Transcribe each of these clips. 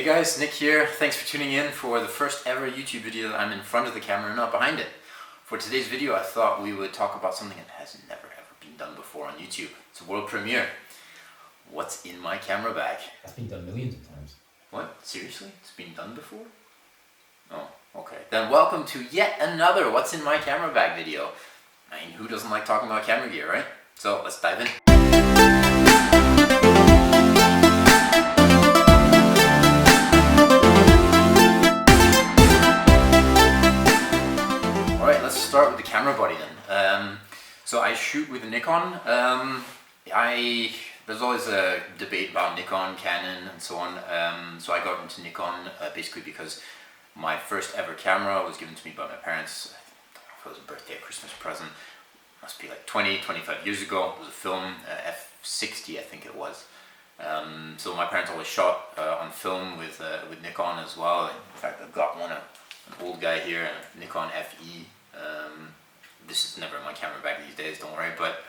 Hey guys, Nick here. Thanks for tuning in for the first ever YouTube video that I'm in front of the camera and not behind it. For today's video, I thought we would talk about something that has never ever been done before on YouTube. It's a world premiere. What's in my camera bag? That's been done millions of times. What? Seriously? It's been done before? Oh, okay. Then welcome to yet another What's in my camera bag video. I mean, who doesn't like talking about camera gear, right? So let's dive in. Start with the camera body then. So I shoot with a Nikon. There's always a debate about Nikon, Canon, and so on. So I got into Nikon basically because my first ever camera was given to me by my parents. I don't know if it was a birthday or Christmas present. It must be like 25 years ago. It was a film, F60 I think it was. So my parents always shot on film with Nikon as well. In fact, I've got an old guy here, a Nikon FE. This is never in my camera bag these days, don't worry, but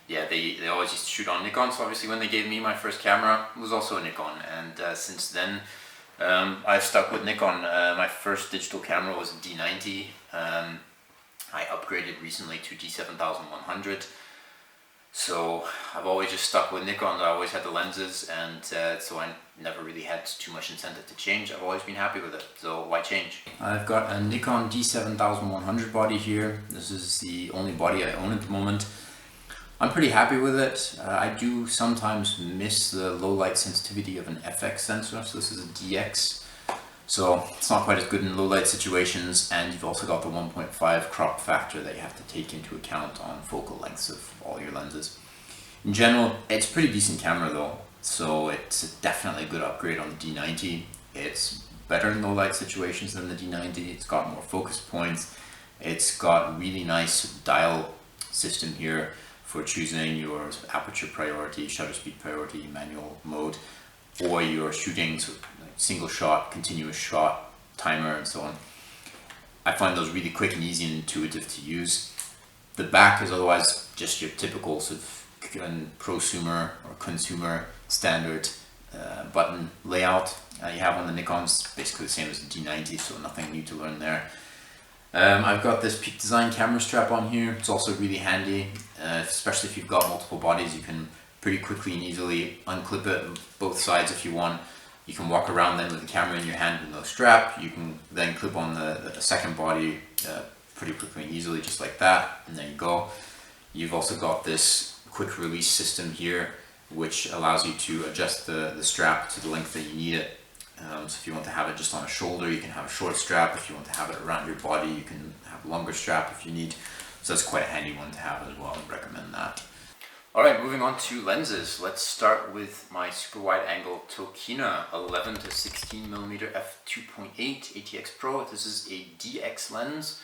yeah, they always used to shoot on Nikon, so obviously when they gave me my first camera, it was also a Nikon, and since then I've stuck with Nikon. My first digital camera was a D90. I upgraded recently to D7100, so I've always just stuck with Nikon. I always had the lenses, and so I never really had too much incentive to change. I've always been happy with it, so why change? I've got a Nikon D7100 body here. This is the only body I own at the moment. I'm pretty happy with it. I do sometimes miss the low light sensitivity of an FX sensor, so this is a DX. So it's not quite as good in low light situations, and you've also got the 1.5 crop factor that you have to take into account on focal lengths of all your lenses. In general, it's a pretty decent camera though, so it's definitely a good upgrade on the D90. It's better in low light situations than the D90. It's got more focus points. It's got really nice dial system here for choosing your aperture priority, shutter speed priority, manual mode, or your shooting, so single shot, continuous shot, timer, and so on. I find those really quick and easy and intuitive to use. The back is otherwise just your typical sort of prosumer or consumer standard button layout you have on the Nikons, basically the same as the D90, so nothing new to learn there. I've got this Peak Design camera strap on here. It's also really handy, especially if you've got multiple bodies. You can pretty quickly and easily unclip it both sides if you want. You can walk around then with the camera in your hand with no strap. You can then clip on the second body pretty quickly and easily, just like that, and there you go. You've also got this quick release system here, which allows you to adjust the strap to the length that you need it. So if you want to have it just on a shoulder, you can have a short strap. If you want to have it around your body, you can have a longer strap if you need. So that's quite a handy one to have as well. I recommend that. Alright, moving on to lenses. Let's start with my super wide angle Tokina 11 to 16mm f2.8 ATX Pro. This is a DX lens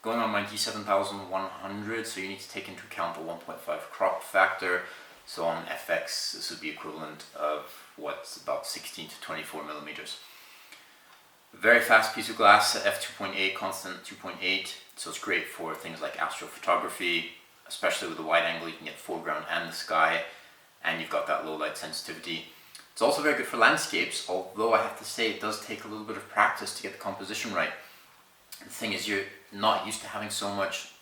going on my D7100, so you need to take into account the 1.5 crop factor. So on FX, this would be equivalent of what's about 16 to 24mm. Very fast piece of glass, f2.8, constant 2.8, so it's great for things like astrophotography. Especially with the wide angle, you can get foreground and the sky, and you've got that low light sensitivity. It's also very good for landscapes, although I have to say it does take a little bit of practice to get the composition right. The thing is, you're not used to having so much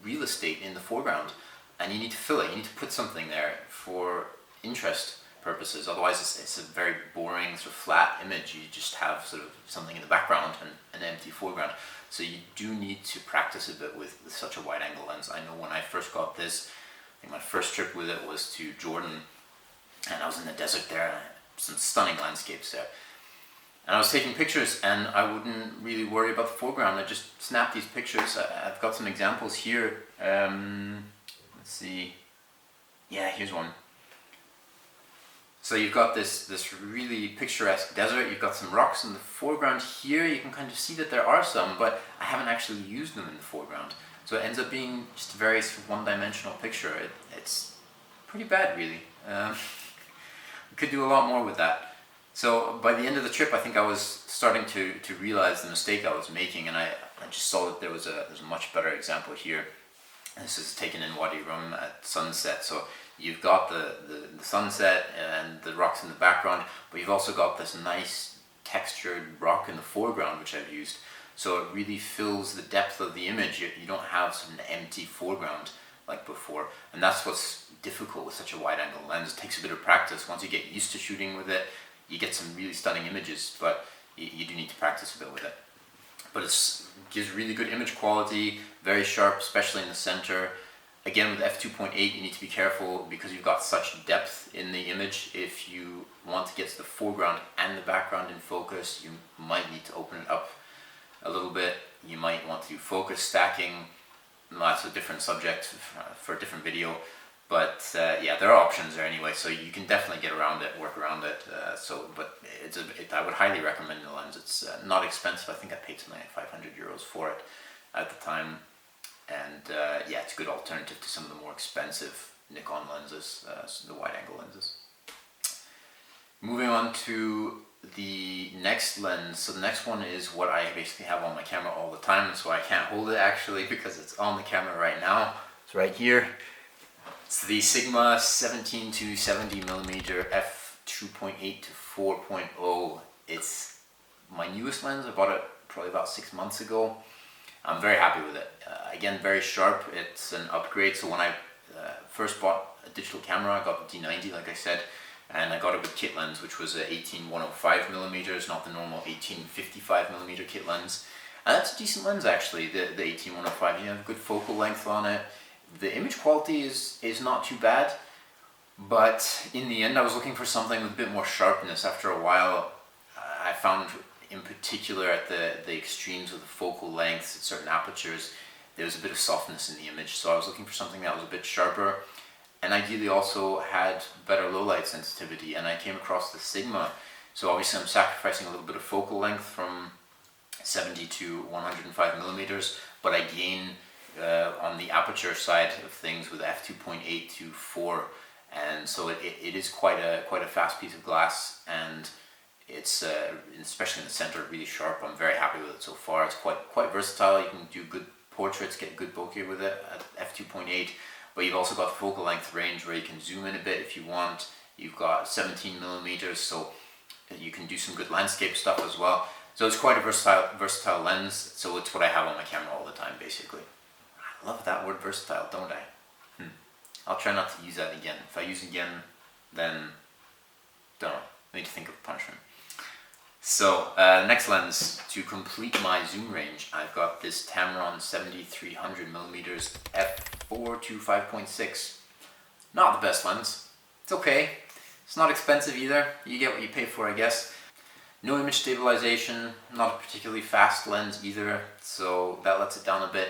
real estate in the foreground, and you need to fill it. You need to put something there for interest purposes. Otherwise, it's a very boring, sort of flat image. You just have sort of something in the background and an empty foreground. So you do need to practice a bit with such a wide angle lens. I know when I first got this, I think my first trip with it was to Jordan, and I was in the desert there, and I had some stunning landscapes there. And I was taking pictures, and I wouldn't really worry about the foreground. I just snapped these pictures. I've got some examples here. Let's see. Yeah, here's one. So you've got this really picturesque desert. You've got some rocks in the foreground here. You can kind of see that there are some, but I haven't actually used them in the foreground. So it ends up being just a very sort of one-dimensional picture. It's pretty bad, really. We could do a lot more with that. So by the end of the trip, I think I was starting to realize the mistake I was making, and I just saw that there's a much better example here. This is taken in Wadi Rum at sunset, so you've got the sunset and the rocks in the background, but you've also got this nice textured rock in the foreground, which I've used. So it really fills the depth of the image. You don't have some empty foreground like before. And that's what's difficult with such a wide angle lens. It takes a bit of practice. Once you get used to shooting with it, you get some really stunning images, but you do need to practice a bit with it. But it gives really good image quality, very sharp, especially in the center. Again, with f2.8, you need to be careful because you've got such depth in the image. If you want to get to the foreground and the background in focus, you might need to open it up a little bit. You might want to do focus stacking. That's a different subject for a different video. But yeah, there are options there anyway, so you can definitely get around it, work around it. But I would highly recommend the lens. It's not expensive. I think I paid something like 500 euros for it at the time. And yeah, it's a good alternative to some of the more expensive Nikon lenses, the wide angle lenses. Moving on to the next lens. So the next one is what I basically have on my camera all the time, so I can't hold it actually because it's on the camera right now. It's right here. It's the Sigma 17 to 70 millimeter f2.8 to 4.0. It's my newest lens. I bought it probably about 6 months ago. I'm very happy with it. Again, very sharp. It's an upgrade. So when I first bought a digital camera, I got the D90, like I said, and I got it with kit lens, which was a 18-105 millimeters, not the normal 18-55 millimeter kit lens. And that's a decent lens actually. The 18-105. You have a good focal length on it. The image quality is not too bad, but in the end, I was looking for something with a bit more sharpness. After a while, I found, in particular at the extremes of the focal lengths at certain apertures, there was a bit of softness in the image. So I was looking for something that was a bit sharper and ideally also had better low light sensitivity, and I came across the Sigma. So obviously I'm sacrificing a little bit of focal length from 70 to 105 millimeters, but I gain on the aperture side of things with f2.8 to 4, and so it is quite a fast piece of glass, and it's especially in the center really sharp. I'm very happy with it so far. It's quite versatile. You can do good portraits, get good bokeh with it at f2.8, but you've also got the focal length range where you can zoom in a bit if you want. You've got 17 millimeters, so you can do some good landscape stuff as well. So it's quite a versatile lens. So it's what I have on my camera all the time, basically. I love that word versatile, don't I? I'll try not to use that again. If I use it again, then don't know. I need to think of a punishment. So next lens, to complete my zoom range, I've got this Tamron 7300 millimeters f4 to 5.6. Not the best lens. It's okay. It's not expensive either. You get what you pay for, I guess. No image stabilization, not a particularly fast lens either, so that lets it down a bit.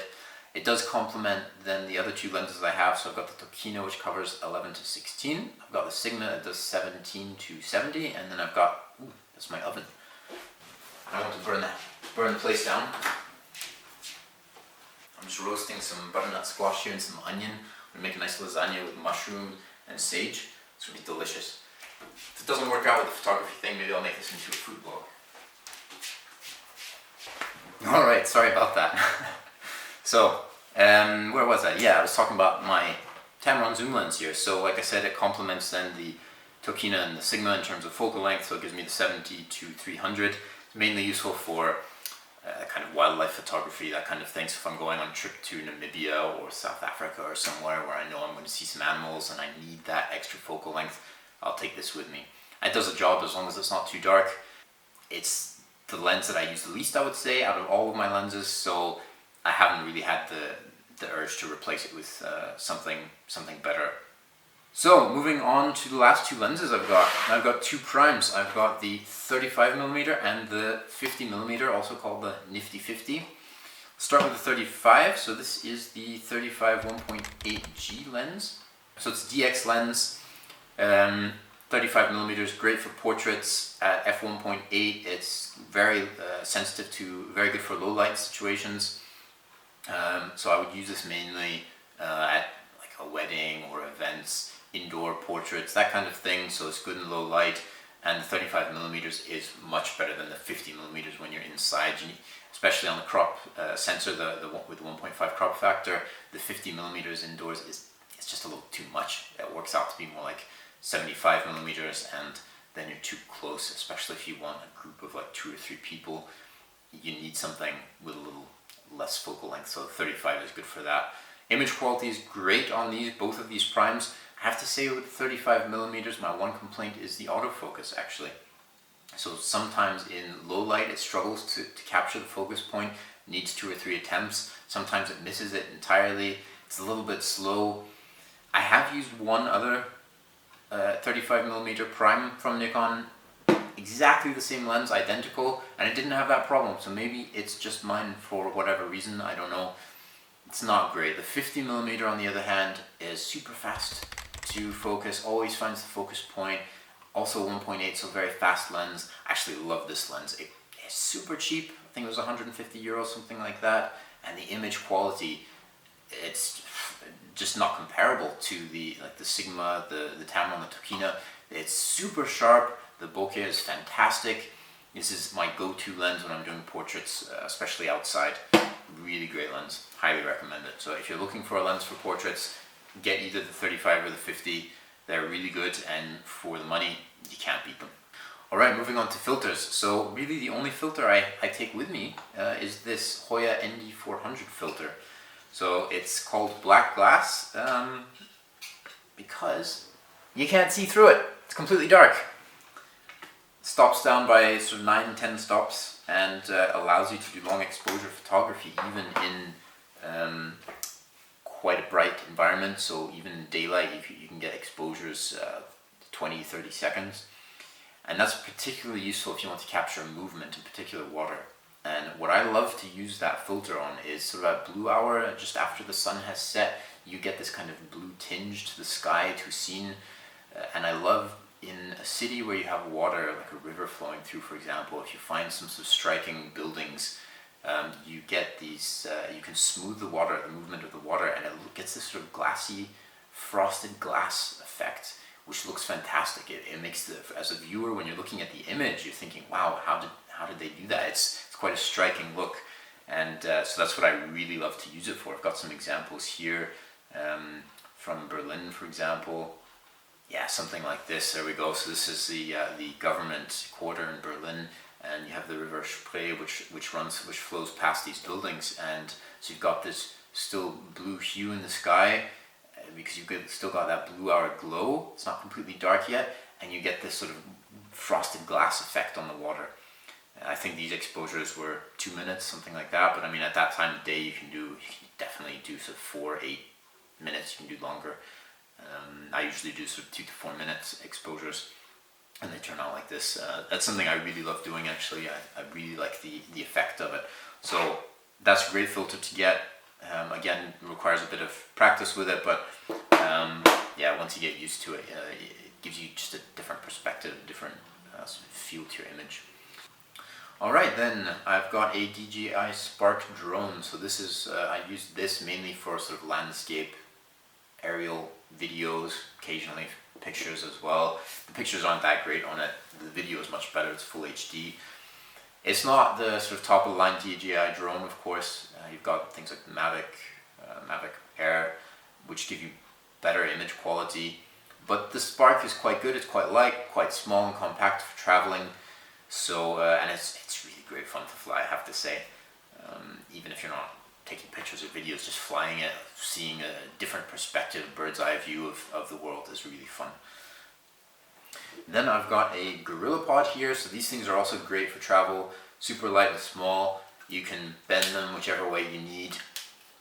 It does complement then the other two lenses I have. So I've got the Tokino, which covers 11 to 16. I've got the Sigma that does 17 to 70, and then I've got, that's my oven. I want to burn the place down. I'm just roasting some butternut squash here and some onion. I'm going to make a nice lasagna with mushroom and sage. It's going to be delicious. If it doesn't work out with the photography thing, maybe I'll make this into a food vlog. Alright, sorry about that. So, where was I? Yeah, I was talking about my Tamron zoom lens here. So like I said, it complements then the Tokina and the Sigma in terms of focal length, so it gives me the 70 to 300. It's mainly useful for kind of wildlife photography, that kind of thing. So if I'm going on a trip to Namibia or South Africa or somewhere where I know I'm going to see some animals and I need that extra focal length, I'll take this with me. It does the job as long as it's not too dark. It's the lens that I use the least, I would say, out of all of my lenses, so I haven't really had the urge to replace it with something better. So moving on to the last two lenses I've got two primes. I've got the 35mm and the 50mm, also called the Nifty 50. Start with the 35. So this is the 35 1.8G lens. So it's DX lens. 35mm, great for portraits at f1.8. It's very sensitive to, very good for low light situations. So I would use this mainly at like a wedding or events, indoor portraits, that kind of thing. So it's good in low light, and the 35mm is much better than the 50mm when you're inside. Especially on the crop sensor, with the 1.5 crop factor, the 50mm indoors is it's just a little too much. It works out to be more like 75 millimeters, and then you're too close, especially if you want a group of like 2 or 3 people. You need something with a little less focal length, so 35 is good for that. Image quality is great on both of these primes. I have to say with 35 millimeters, my one complaint is the autofocus actually. So sometimes in low light it struggles to capture the focus point, needs 2 or 3 attempts. Sometimes it misses it entirely. It's a little bit slow. I have used one other 35 millimeter prime from Nikon, exactly the same lens, identical, and it didn't have that problem. So maybe it's just mine for whatever reason, I don't know. It's not great. The 50 millimeter on the other hand is super fast to focus, always finds the focus point. Also 1.8, so very fast lens. I actually love this lens. It is super cheap. I think it was 150 euros, something like that. And the image quality, it's just not comparable to the Sigma, the Tamron, the Tokina. It's super sharp. The bokeh is fantastic. This is my go-to lens when I'm doing portraits, especially outside. Really great lens. Highly recommend it. So if you're looking for a lens for portraits, get either the 35 or the 50. They're really good, and for the money, you can't beat them. Alright, moving on to filters. So really the only filter I take with me is this Hoya ND400 filter. So it's called Black Glass because you can't see through it. It's completely dark. Stops down by sort of 9-10 stops, and allows you to do long exposure photography even in quite a bright environment. So even in daylight you can get exposures 20-30 seconds, and that's particularly useful if you want to capture movement, in particular water. And what I love to use that filter on is sort of at blue hour, just after the sun has set. You get this kind of blue tinge to the sky, to scene, and I love in a city where you have water, like a river flowing through, for example. If you find some sort of striking buildings, you get these, you can smooth the water, the movement of the water, and it gets this sort of glassy, frosted glass effect, which looks fantastic. It makes as a viewer, when you're looking at the image, you're thinking, wow, how did they do that? It's quite a striking look, and so that's what I really love to use it for. I've got some examples here from Berlin, for example. Yeah, something like this. There we go. So this is the government quarter in Berlin, and you have the river Spree, which flows past these buildings, and so you've got this still blue hue in the sky, because you've still got that blue hour glow. It's not completely dark yet, and you get this sort of frosted glass effect on the water. I think these exposures were 2 minutes, something like that. But I mean, at that time of day, you can definitely do sort of 4-8 minutes. You can do longer. I usually do sort of 2 to 4 minutes exposures, and they turn out like this. That's something I really love doing, actually. I really like the effect of it. So that's a great filter to get. Again, it requires a bit of practice with it, but yeah, once you get used to it, it gives you just a different perspective, a different sort of feel to your image. Alright, then I've got a DJI Spark drone. So this is, I use this mainly for sort of landscape, aerial videos, occasionally pictures as well. The pictures aren't that great on it. The video is much better. It's full HD. It's not the sort of top of the line DJI drone, of course. You've got things like the Mavic Air, which give you better image quality. But the Spark is quite good. It's quite light, quite small and compact for traveling. So, and it's really great fun to fly, I have to say. Even if you're not taking pictures or videos, just flying it, seeing a different perspective, bird's eye view of the world is really fun. Then I've got a GorillaPod here. So these things are also great for travel, super light and small. You can bend them whichever way you need.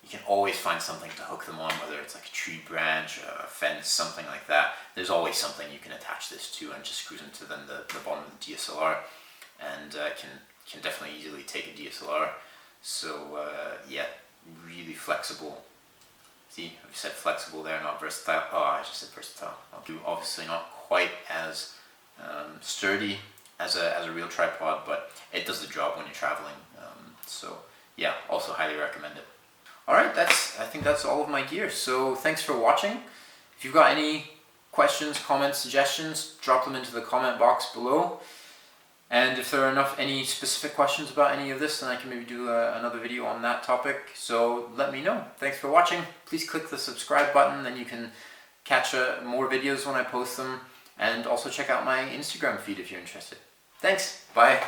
You can always find something to hook them on, whether it's like a tree branch, a fence, something like that. There's always something you can attach this to and just screws into then the bottom of the DSLR, and can definitely easily take a DSLR. So yeah, really flexible. See, I said flexible there, not versatile. Oh, I just said versatile. Obviously not quite as sturdy as a real tripod, but it does the job when you're traveling. So yeah, also highly recommend it. Alright, I think that's all of my gear. So thanks for watching. If you've got any questions, comments, suggestions, drop them into the comment box below. And if there are any specific questions about any of this, then I can maybe do another video on that topic. So let me know. Thanks for watching. Please click the subscribe button, then you can catch more videos when I post them. And also check out my Instagram feed if you're interested. Thanks. Bye.